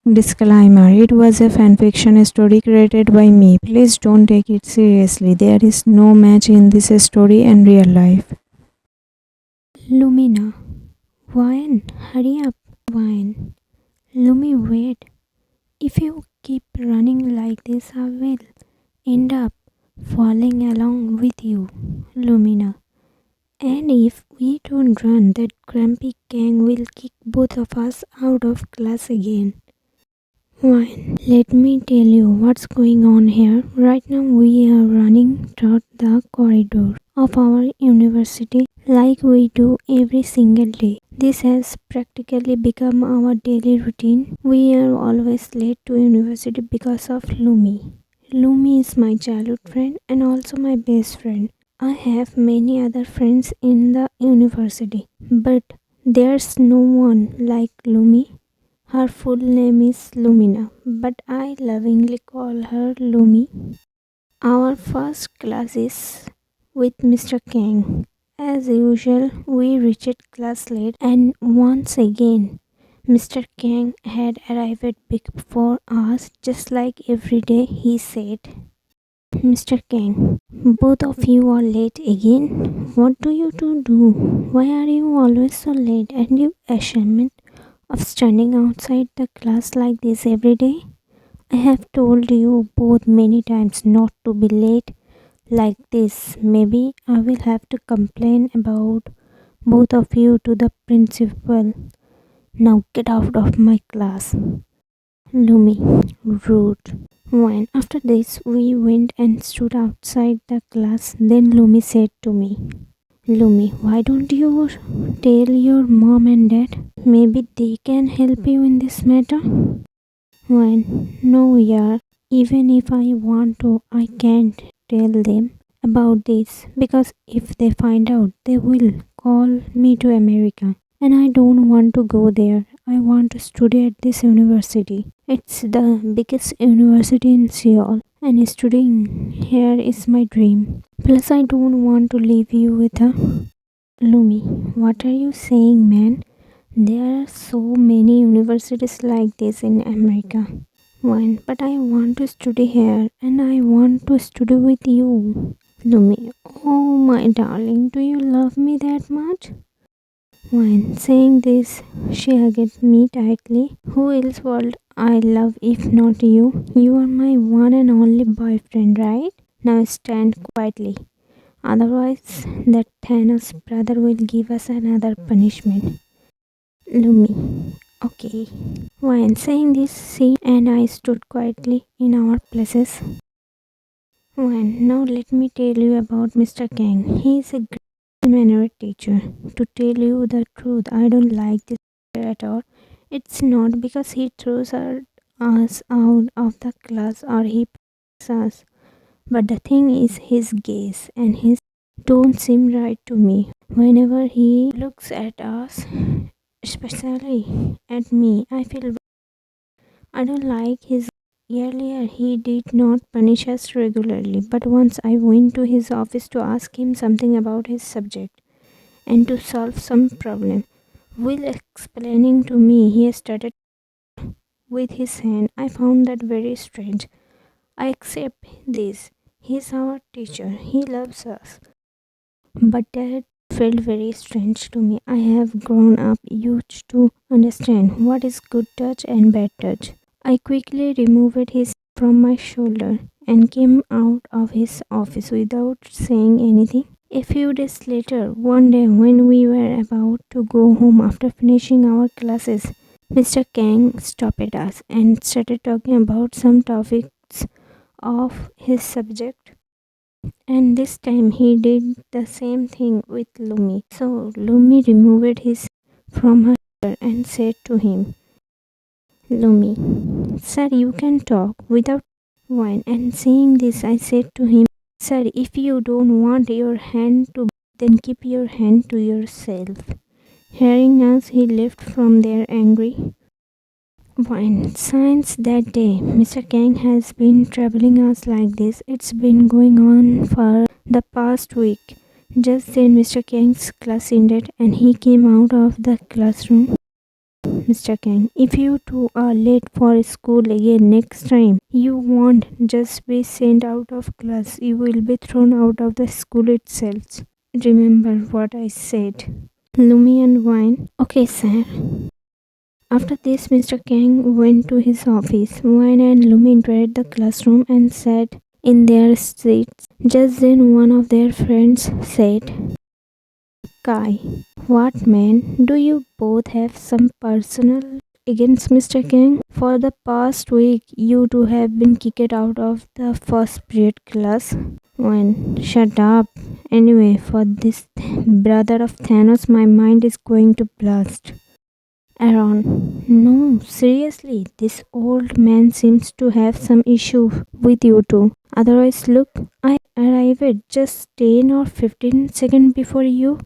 Disclaimer: it was a fanfiction story created by me. Please don't take it seriously. There is no match in this story and real life. Lumina. Wine, hurry up, wine. Lumi, wait. If you keep running like this, I will end up falling along with you, Lumina. And if we don't run, that grumpy Kang will kick both of us out of class again. Wine, let me tell you what's going on here. Right now we are running through the corridor of our university like we do every single day. This has practically become our daily routine. We are always late to university because of Lumi. Lumi is my childhood friend and also my best friend. I have many other friends in the university, but there's no one like Lumi. Her full name is Lumina, but I lovingly call her Lumi. Our first class is with Mr. Kang. As usual, we reached class late, and once again, Mr. Kang had arrived before us, just like every day. He said, Mr. Kang, both of you are late again. What do you two do? Why are you always so late? And you ashamed of standing outside the class like this every day? I have told you both many times not to be late like this. Maybe I will have to complain about both of you to the principal. Now get out of my class. Lumi, rude. When after this we went and stood outside the class, then Lumi said to me, Lumi, why don't you tell your mom and dad? Maybe they can help you in this matter. When no, yeah, even if I want to, I can't tell them about this because if they find out, they will call me to America. And I don't want to go there. I want to study at this university. It's the biggest university in Seoul, and studying here is my dream. Plus, I don't want to leave you with a Lumi. What are you saying, man? There are so many universities like this in America. One, but I want to study here and I want to study with you. Lumi, oh my darling, do you love me that much? When saying this, she hugged me tightly. Who else would I love if not you? You are my one and only boyfriend, right? Now stand quietly. Otherwise, that Thanos brother will give us another punishment. Lumi. Okay. When saying this, she and I stood quietly in our places. When now let me tell you about Mr. Kang. He is a great mannered teacher. To tell you the truth, I don't like this at all. It's not because he throws us out of the class or he picks us. But the thing is his gaze and his don't seem right to me. Whenever he looks at us, especially at me, I don't like his. Earlier, he did not punish us regularly, but once I went to his office to ask him something about his subject and to solve some problem. While explaining to me, he started with his hand. I found that very strange. I accept this. He's our teacher. He loves us. But that felt very strange to me. I have grown up used to understand what is good touch and bad touch. I quickly removed his from my shoulder and came out of his office without saying anything. A few days later, one day when we were about to go home after finishing our classes, Mr. Kang stopped us and started talking about some topics of his subject. And this time he did the same thing with Lumi. So Lumi removed his from her shoulder and said to him, Lumi, sir, you can talk without wine. And saying this, I said to him, sir, if you don't want your hand to, then keep your hand to yourself. Hearing us, he left from there angry. Wine. Since that day, Mr. Kang has been troubling us like this. It's been going on for the past week. Just then, Mr. Kang's class ended and he came out of the classroom. Mr. Kang. If you two are late for school again next time, you won't just be sent out of class, you will be thrown out of the school itself. Remember what I said. Lumi and Wine. Okay, sir. After this, Mr. Kang went to his office. Wine and Lumi entered the classroom and sat in their seats. Just then, one of their friends said, Kai, what man? Do you both have some personal against Mr. Kang? For the past week, you two have been kicked out of the first period class. Wine, shut up. Anyway, for this brother of Thanos, my mind is going to blast. Aaron, no, seriously, this old man seems to have some issue with you two. Otherwise, look, I arrived just 10 or 15 seconds before you,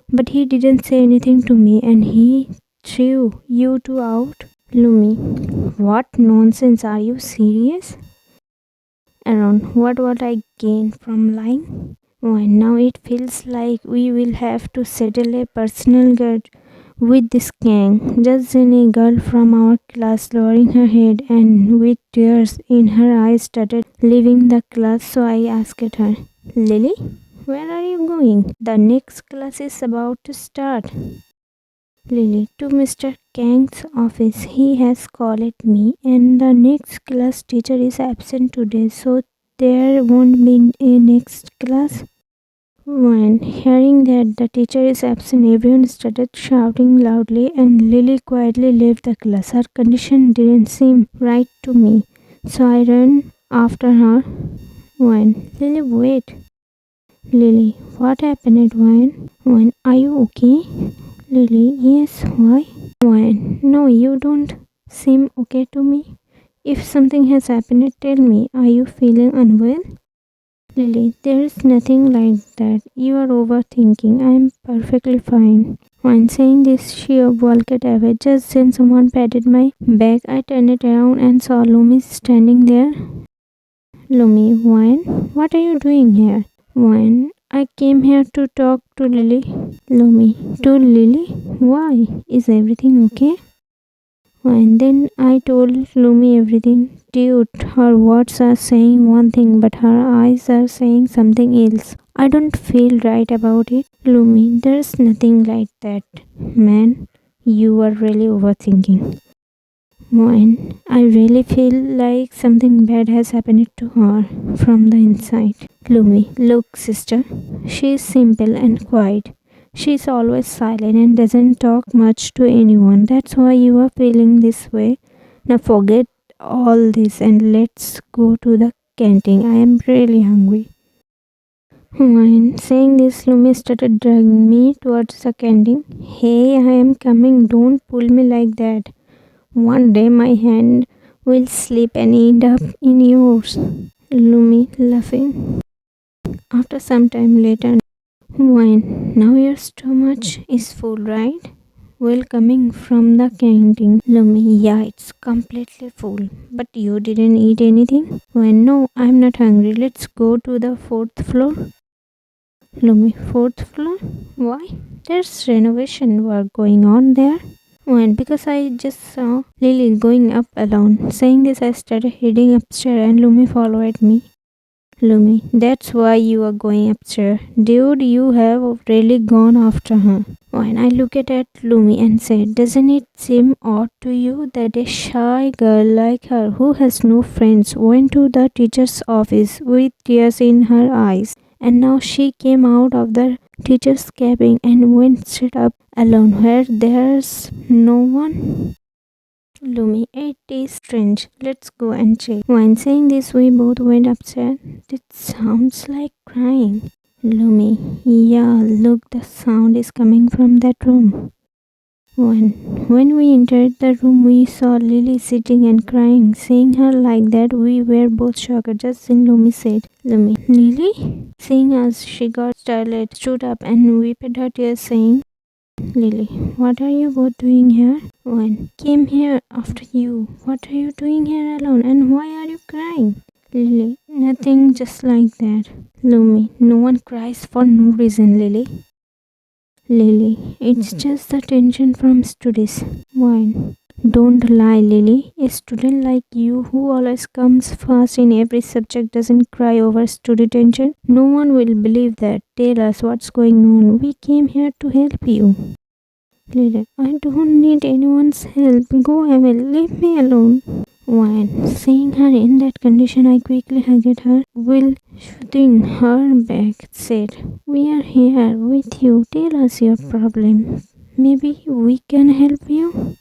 but he didn't say anything to me and he threw you two out. Lumi, what nonsense, are you serious? Aaron, what I gain from lying? Why, now it feels like we will have to settle a personal grudge with this gang. Just then a girl from our class lowering her head and with tears in her eyes started leaving the class, so I asked her, Lily, where are you going? The next class is about to start. Lily, to Mr. Kang's office. He has called me and the next class teacher is absent today, so there won't be a next class. When hearing that the teacher is absent, everyone started shouting loudly and Lily quietly left the class. Her condition didn't seem right to me, so I ran after her. When Lily, wait. Lily, what happened, Wine? When, are you okay? Lily, yes, why? Wine, no, you don't seem okay to me. If something has happened, tell me. Are you feeling unwell? Lily, there is nothing like that. You are overthinking. I am perfectly fine. When saying this, she walked away. Just then someone patted my back. I turned it around and saw Lumi standing there. Lumi, Wine, what are you doing here? Wine, I came here to talk to Lily. Lumi, to Lily? Why? Is everything okay? And then I told Lumi everything. Dude, her words are saying one thing, but her eyes are saying something else. I don't feel right about it. Lumi, there's nothing like that. Man, you are really overthinking. When I really feel like something bad has happened to her from the inside. Lumi, look, sister, she is simple and quiet. She is always silent and doesn't talk much to anyone. That's why you are feeling this way. Now forget all this and let's go to the canteen. I am really hungry. When saying this, Lumi started dragging me towards the canteen. Hey, I am coming. Don't pull me like that. One day my hand will slip and end up in yours. Lumi laughing. After some time later, Wine, now your stomach is full, right? Well, coming from the canteen. Lumi, yeah, it's completely full. But you didn't eat anything? Wine, no, I'm not hungry. Let's go to the fourth floor. Lumi, fourth floor? Why? There's renovation work going on there. When because I just saw Lily going up alone. Saying this, I started heading upstairs and Lumi followed me. Lumi, that's why you are going upstairs. Dude, you have really gone after her. When I looked at Lumi and said, doesn't it seem odd to you that a shy girl like her who has no friends went to the teacher's office with tears in her eyes and now she came out of the teacher's cabin and went straight up alone where there's no one? Lumi, it is strange. Let's go and check. When saying this, we both went upstairs. It sounds like crying. Lumi, yeah, look, the sound is coming from that room. When we entered the room, we saw Lily sitting and crying. Seeing her like that, we were both shocked. Just then Lumi said, Lumi, Lily? Seeing us, she got startled, stood up and wiped her tears, saying, Lily, what are you both doing here? When came here after you. What are you doing here alone and why are you crying? Lily, nothing, just like that. Lumi, no one cries for no reason, Lily. Lily, it's just the tension from studies. Wine. Don't lie, Lily. A student like you who always comes first in every subject doesn't cry over study tension. No one will believe that. Tell us what's going on. We came here to help you. Lily, I don't need anyone's help. Go away. Leave me alone. Wine. Seeing her in that condition, I quickly hugged her. Will, shooting her back, said, we are here with you. Tell us your problem. Maybe we can help you.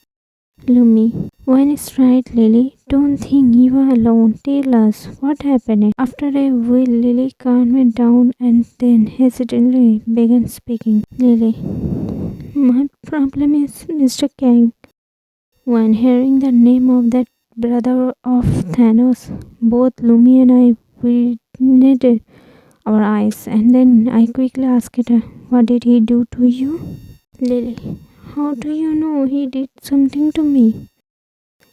Lumi, one is right, Lily. Don't think you are alone. Tell us what happened. After a while, Lily calmed me down and then hesitantly began speaking. Lily, my problem is Mr. Kang. When hearing the name of that brother of Thanos, both Lumi and I widened our eyes, and then I quickly asked her, what did he do to you? Lily, how do you know he did something to me?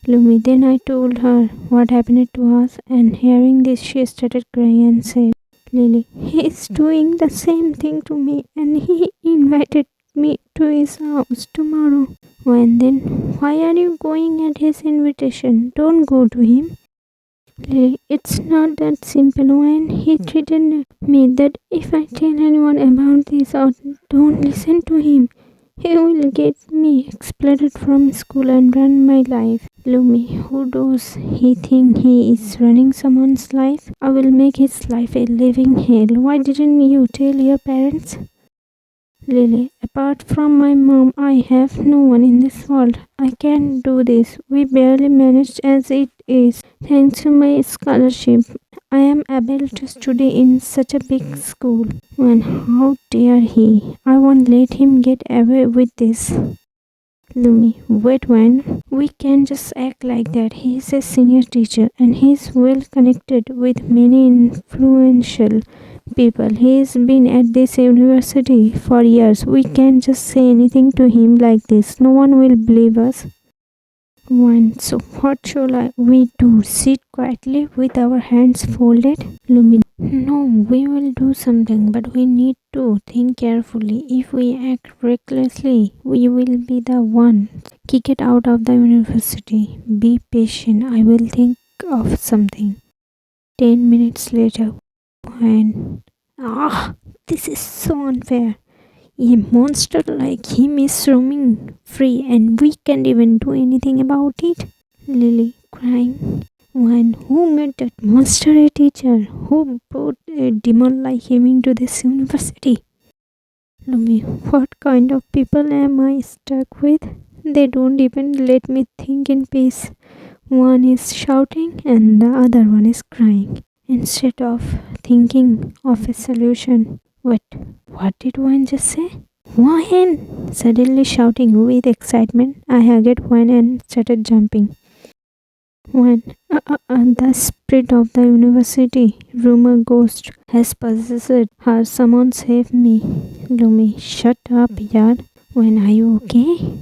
Lumi, then I told her what happened to us, and hearing this, she started crying and said, Lily, he is doing the same thing to me, and he invited me to his house tomorrow. When then, why are you going at his invitation? Don't go to him. Lily, it's not that simple. When he threatened me that if I tell anyone about this or don't listen to him, he will get me expelled from school and run my life. Lumi, who does he think he is running someone's life? I will make his life a living hell. Why didn't you tell your parents? Lily, apart from my mom, I have no one in this world. I can't do this. We barely managed as it is. Thanks to my scholarship, I am able to study in such a big school. And how dare he? I won't let him get away with this. Lumi, wait, when we can just act like that. He is a senior teacher and he is well connected with many influential people. He has been at this university for years. We can't just say anything to him like this. No one will believe us. One, so what shall we do? Sit quietly with our hands folded? Lumi, no, we will do something, but we need to think carefully. If we act recklessly, we will be the one kicked out of the university. Be patient, I will think of something. 10 minutes later, and this is so unfair. A monster like him is roaming free and we can't even do anything about it. Lily, crying. One, who made that monster a teacher? Who brought a demon like him into this university? Lumi, what kind of people am I stuck with? They don't even let me think in peace. One is shouting and the other one is crying. Instead of thinking of a solution. Wait, what did one just say? Wine! Suddenly shouting with excitement, I hugged Wine and started jumping. Wine, the spirit of the university, rumor ghost, has possessed her. Someone save me. Lumi, shut up, yaar. Wine, are you okay?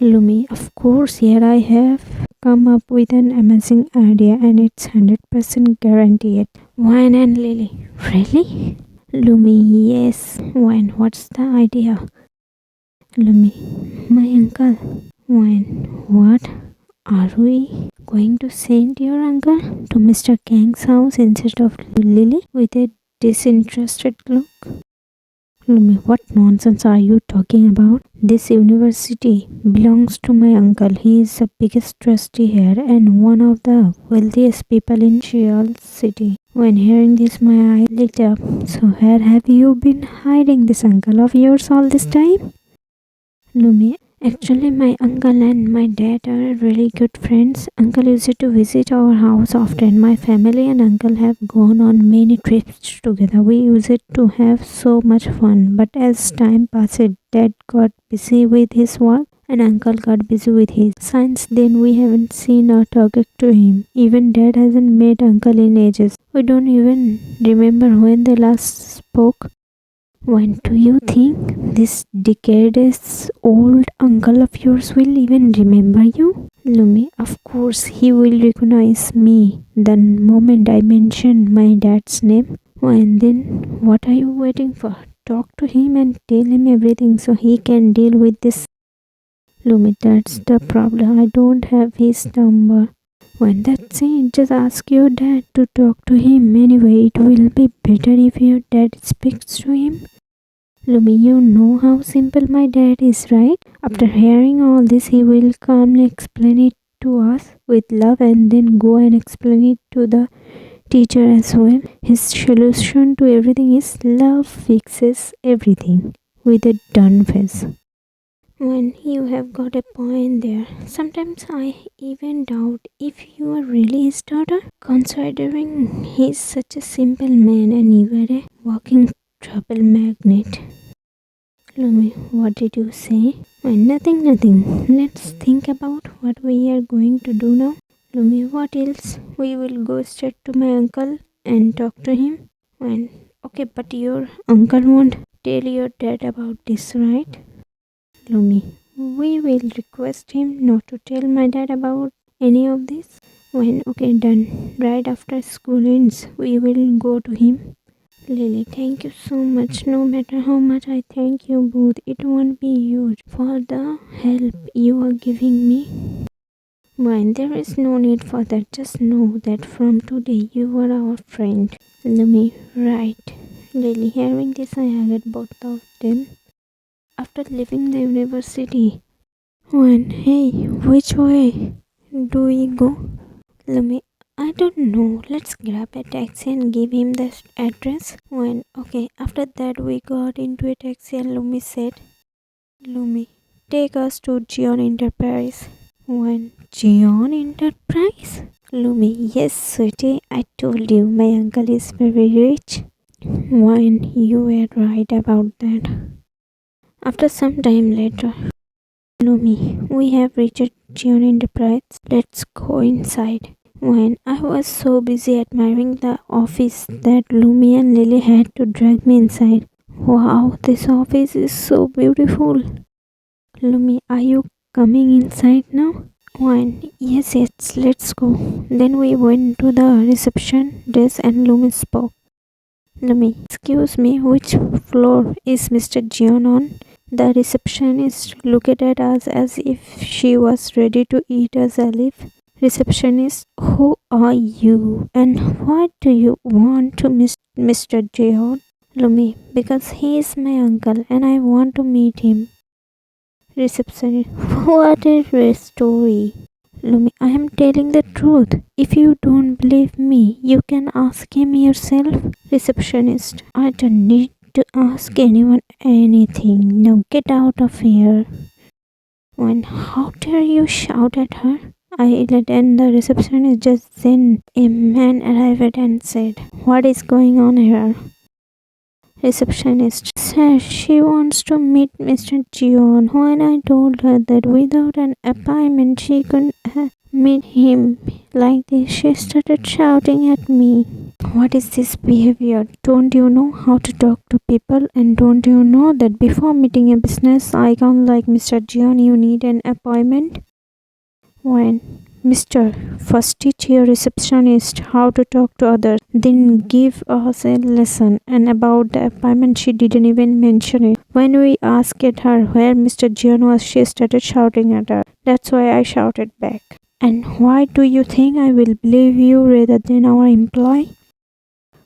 Lumi, of course, here I have come up with an amazing idea and it's 100% guaranteed. Wine and Lily, really? Lumi, yes. Wine, what's the idea? Lumi, my uncle. Wine, what? Are we going to send your uncle to Mr. Kang's house instead of Lily with a disinterested look? Lumi, what nonsense are you talking about? This university belongs to my uncle. He is the biggest trustee here and one of the wealthiest people in Sheol City. When hearing this, my eye lit up. So where have you been hiding this uncle of yours all this time? Lumi, actually my uncle and my dad are really good friends. Uncle used to visit our house often. My family and uncle have gone on many trips together. We used to have so much fun. But as time passed, dad got busy with his work and uncle got busy with his. Since then we haven't seen or talked to him. Even dad hasn't met uncle in ages. We don't even remember when they last spoke. When do you think this decades-old uncle of yours will even remember you? Lumi, of course he will recognize me the moment I mention my dad's name. And then what are you waiting for? talk to him and tell him everything so he can deal with this. Lumi, that's the problem. I don't have his number. When that's it, just ask your dad to talk to him. Anyway, it will be better if your dad speaks to him. Lumi, you know how simple my dad is, right? After hearing all this, he will calmly explain it to us with love and then go and explain it to the teacher as well. His solution to everything is love fixes everything with a done face. When you have got a point there, sometimes I even doubt if you are really his daughter, considering he's such a simple man and you are a walking trouble magnet. Lumi, what did you say? Nothing. Let's think about what we are going to do now. Lumi, what else? We will go straight to my uncle and talk to him. Okay, but your uncle won't tell your dad about this, right? Lumi, we will request him not to tell my dad about any of this. Okay, done. Right after school ends, we will go to him. Lily, thank you so much. No matter how much I thank you both, it won't be huge for the help you are giving me. There is no need for that. Just know that from today you are our friend. Lumi, right. Lily, hearing this, I hugged both of them. After leaving the university, hey, which way do we go? Lumi, I don't know. Let's grab a taxi and give him the address. Okay, after that we got into a taxi and Lumi said, Lumi, take us to Gion Enterprise. Gion Enterprise? Lumi, yes, sweetie, I told you my uncle is very rich. You were right about that. After some time later, Lumi, we have reached Gion Enterprise. Let's go inside. I was so busy admiring the office that Lumi and Lily had to drag me inside. Wow, this office is so beautiful. Lumi, are you coming inside now? Yes, let's go. Then we went to the reception desk and Lumi spoke. Lumi, excuse me, which floor is Mr. Jion on? The receptionist looked at us as if she was ready to eat us alive. Receptionist, who are you and why do you want to meet Mr. Jion? Lumi, because he is my uncle and I want to meet him. Receptionist, what a story. Lumi, I am telling the truth. If you don't believe me, you can ask him yourself. Receptionist, I don't need to ask anyone anything. Now get out of here. How dare you shout at her? I yelled and the receptionist just then a man arrived and said, what is going on here? Receptionist, sir, she wants to meet Mr. Jion. When I told her that without an appointment she couldn't meet him like this, she started shouting at me. What is this behavior? Don't you know how to talk to people? And don't you know that before meeting a business icon like Mr. Jion, you need an appointment? Mr. First teach your receptionist how to talk to others, then give us a lesson. And about the appointment, she didn't even mention it. When we asked her where Mr. Jion was, she started shouting at her. That's why I shouted back. And why do you think I will believe you rather than our employee?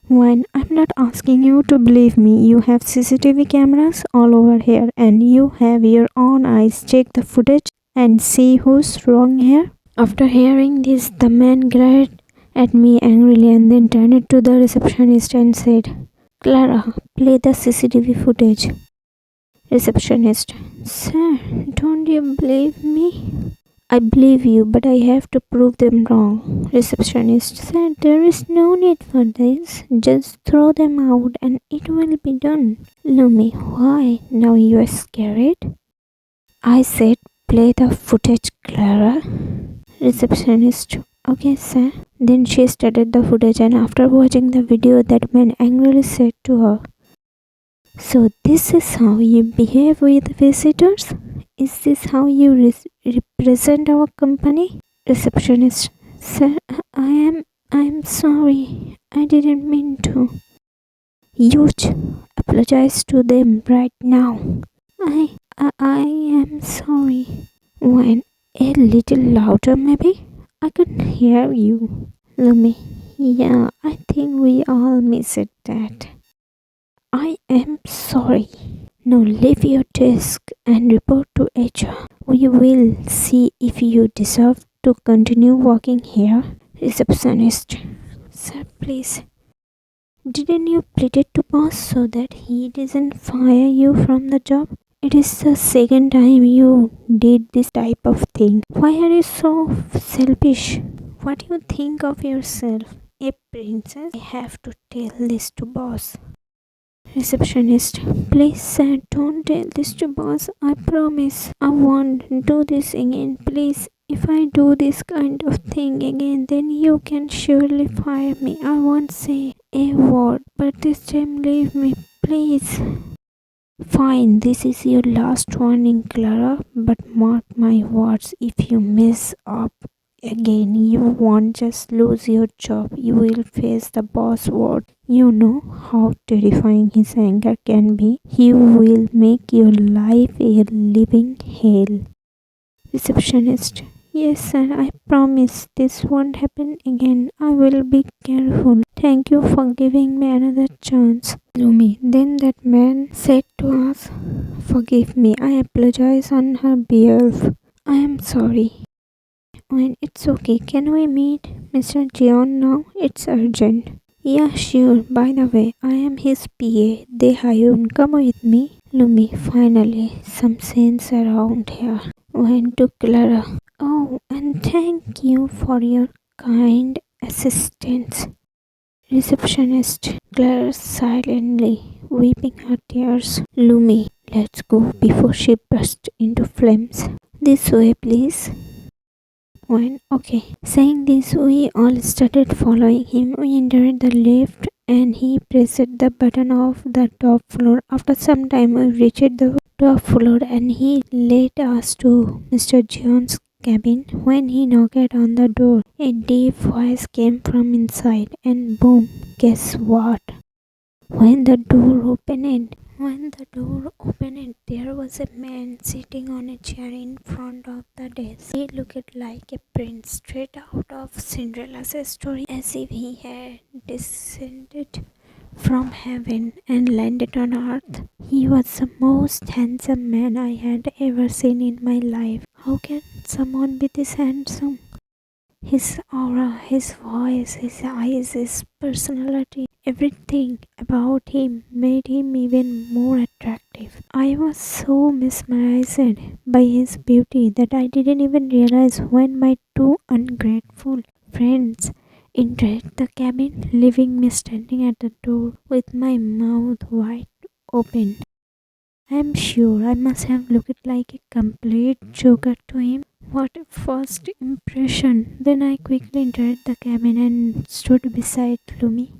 I'm not asking you to believe me. You have CCTV cameras all over here and you have your own eyes. Check the footage and see who's wrong here. After hearing this, the man glared at me angrily and then turned to the receptionist and said, Clara, play the CCTV footage. Receptionist, sir, don't you believe me? I believe you, but I have to prove them wrong. Receptionist, sir, there is no need for this. Just throw them out and it will be done. Lumi, why? Now you are scared? I said, play the footage, Clara. Receptionist, okay, sir. Then she started the footage and after watching the video, that man angrily said to her, so this is how you behave with visitors? Is this how you represent our company? Receptionist, sir, I am sorry. I didn't mean to. Huge. Apologize to them right now. I am sorry. When a little louder, maybe? I could hear you. Lumi. Yeah, I think we all missed that. I am sorry. Now leave your desk and report to HR. We will see if you deserve to continue working here. Receptionist. Sir, please. Didn't you plead it to boss so that he doesn't fire you from the job? It is the second time you did this type of thing. Why are you so selfish? What do you think of yourself? A princess? I have to tell this to boss. Receptionist, please sir, don't tell this to boss. I promise I won't do this again. Please, if I do this kind of thing again, then you can surely fire me. I won't say a word, but this time leave me, please. Fine, this is your last warning, Clara, but mark my words, if you mess up again, you won't just lose your job, you will face the boss word. You know how terrifying his anger can be. He will make your life a living hell. Receptionist. Yes, sir, I promise this won't happen again. I will be careful. Thank you for giving me another chance. Lumi. Then that man said to us, forgive me, I apologize on her behalf. I am sorry. When it's okay, can we meet Mr. John now? It's urgent. Yeah, sure. By the way, I am his PA. Dehayun, come with me. Lumi, finally, some sense around here. Went to Clara. Oh, and thank you for your kind assistance. Receptionist. Clara silently weeping her tears. Lumi, let's go before she burst into flames. This way, please. When okay. Saying this, we all started following him. We entered the lift and he pressed the button of the top floor. After some time, we reached the top floor and he led us to Mr. John's cabin. When he knocked on the door, a deep voice came from inside and boom, guess what? When the door opened, there was a man sitting on a chair in front of the desk. He looked like a prince straight out of Cinderella's story, as if he had descended from heaven and landed on earth. He was the most handsome man I had ever seen in my life. How can someone be this handsome? His aura, his voice, his eyes, his personality, everything about him made him even more attractive. I was so mesmerized by his beauty that I didn't even realize when my two ungrateful friends entered the cabin, leaving me standing at the door with my mouth wide open. I am sure I must have looked like a complete joker to him. What a first impression! Then I quickly entered the cabin and stood beside Lumi.